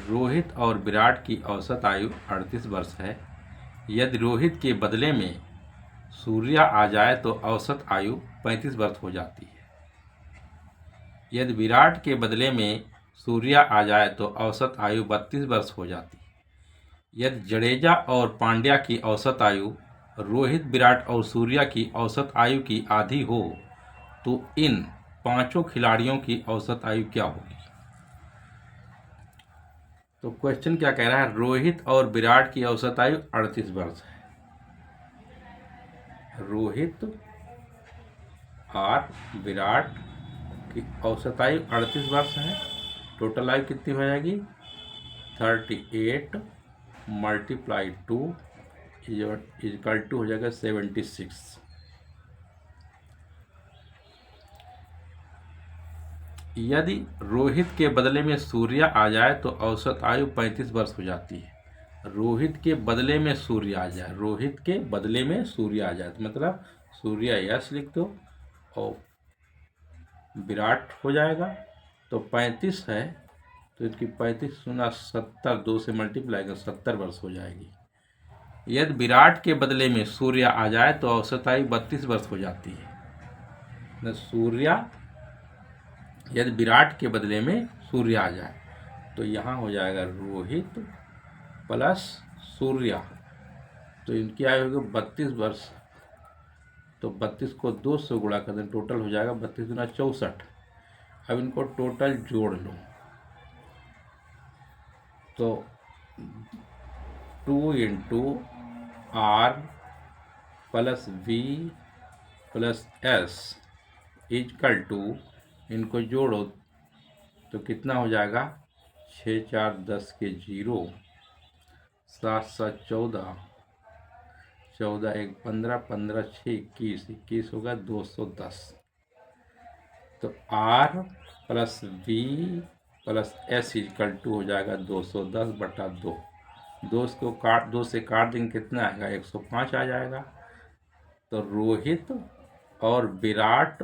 रोहित और विराट की औसत आयु 38 वर्ष है। यदि रोहित के बदले में सूर्या आ जाए तो औसत आयु 35 वर्ष हो जाती है। यदि विराट के बदले में सूर्या आ जाए तो औसत आयु 32 वर्ष हो जाती है। यदि जडेजा और पांड्या की औसत आयु रोहित, विराट और सूर्या की औसत आयु की आधी हो तो इन पांचों खिलाड़ियों की औसत आयु क्या होगी? तो क्वेश्चन क्या कह रहा है? रोहित और विराट की औसत आयु 38 वर्ष है। रोहित और विराट की औसत आयु 38 वर्ष है। टोटल आयु कितनी हो जाएगी? 38 मल्टीप्लाई 2 इक्वल टू हो जाएगा 76। यदि रोहित के बदले में सूर्या आ जाए तो औसत आयु 35 वर्ष हो जाती है। रोहित के बदले में सूर्य आ जाए, रोहित के बदले में सूर्य आ जाए तो मतलब सूर्या यस लिख दो और विराट हो जाएगा। तो 35 है तो इसकी 35 गुना 70, 2 से मल्टीप्लाई कर 70 वर्ष हो जाएगी। यदि विराट के बदले में सूर्य आ जाए तो औसत आयु 32 वर्ष हो जाती है। सूर्या यदि विराट के बदले में सूर्य आ जाए तो यहाँ हो जाएगा रोहित प्लस सूर्या, तो इनकी आयु होगी 32 वर्ष। तो 32 को 2 से गुणा कर दें, टोटल हो जाएगा 32 गुना 64। अब इनको टोटल जोड़ लो तो 2 into R plus V plus S is equal to, इनको जोड़ो तो कितना हो जाएगा? 6 4 10 के 0, 7 7 14, 14 1 15, 15 6 21, 21 होगा 210। तो R plus V plus S is equal to हो जाएगा 210/2। 2 से काट देंगे, कितना आएगा? 105 आ जाएगा। तो रोहित और विराट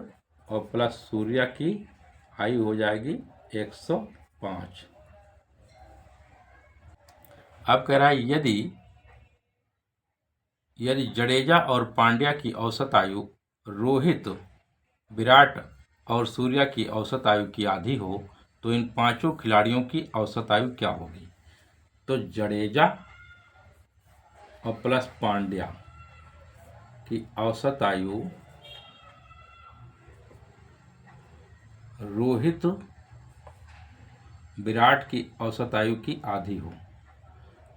और प्लस सूर्या की आयु हो जाएगी 105। अब कह रहा है यदि जडेजा और पांड्या की औसत आयु रोहित, विराट और सूर्या की औसत आयु की आधी हो तो इन पांचों खिलाड़ियों की औसत आयु क्या होगी? तो जडेजा और प्लस पांड्या की औसत आयु रोहित, विराट की औसत आयु की आधी हो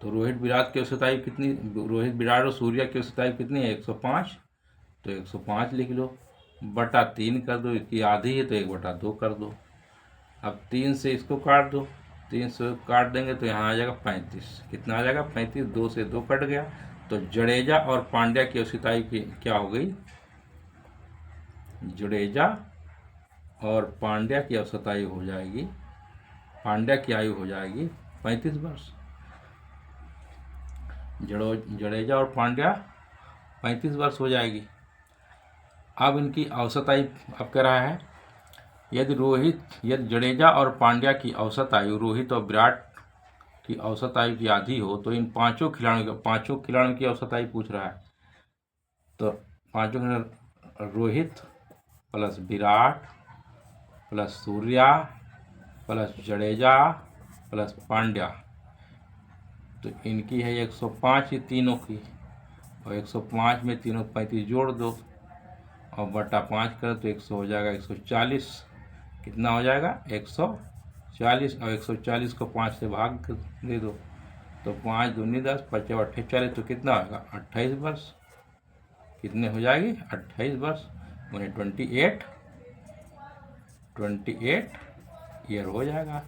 तो रोहित विराट की औसत आयु कितनी? रोहित, विराट और सूर्या की औसत आयु कितनी है? 105। तो 105 लिख लो, बटा 3 कर दो, इसकी आधी है तो 1/2 कर दो। अब 3 से इसको काट दो, 3 से काट देंगे तो यहाँ आ जाएगा 35। कितना आ जाएगा? 35। 2 से 2 कट गया। तो जडेजा और पांड्या की औसत आयु की क्या हो गई? जडेजा और पांड्या की औसत आयु हो जाएगी, पांड्या की आयु हो जाएगी 35 वर्ष। जडेजा और पांड्या 35 वर्ष हो जाएगी। अब इनकी औसत आयु अब कह रहा है यदि जडेजा और पांड्या की औसत आयु रोहित और विराट की औसत आयु की आधी हो तो इन पांचों खिलाड़ियों की औसत आयु पूछ रहा है। तो पांचों Rohit plus Virat plus Surya plus Jadeja plus Pandya, तो इनकी है 105 ही तीनों की, और 105 में तीनों 35 जोड़ दो और बटा 5 करो तो 100 हो जाएगा 140। कितना हो जाएगा? 140। और 140 को 5 से भाग दे दो तो 5 दूनी 10, 5 28 40, तो कितना होगा? 28 वर्ष। कितने हो जाएगी? 28 वर्ष उन्हें 28 ईयर हो जाएगा।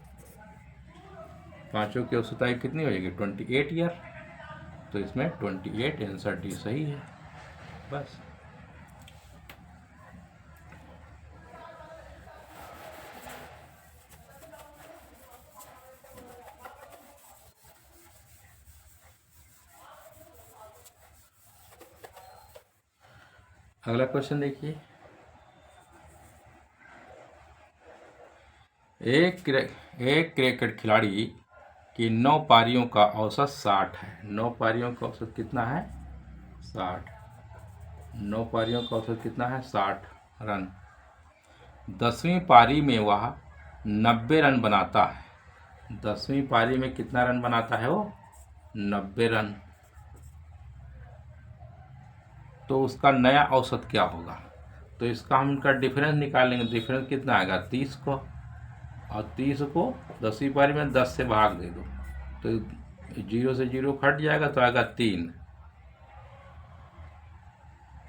पांचों की औसत आयु कितनी हो जाएगी? 28 ईयर। तो इसमें 28 आंसर डी सही है। बस। अगला क्वेश्चन देखिए। एक क्रिकेट खिलाड़ी कि 9 पारियों का औसत 60 है। 9 पारियों का औसत कितना है? 60। 9 पारियों का औसत कितना है? 60 रन। 10वीं पारी में वह 90 रन बनाता है। 10वीं पारी में कितना रन बनाता है वो? 90 रन। तो उसका नया औसत क्या होगा? तो इसका हम इनका डिफरेंस निकालेंगे। डिफरेंस कितना आएगा? 30 को, और 30 को 10वीं पारी में 10 से भाग दे दो तो 0 से 0 कट जाएगा तो आएगा 3।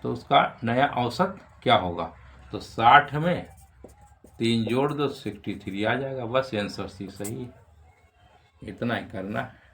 तो उसका नया औसत क्या होगा? तो 60 में 3 जोड़ दो 63 आ जाएगा। बस आंसर सी सही है। इतना ही करना है।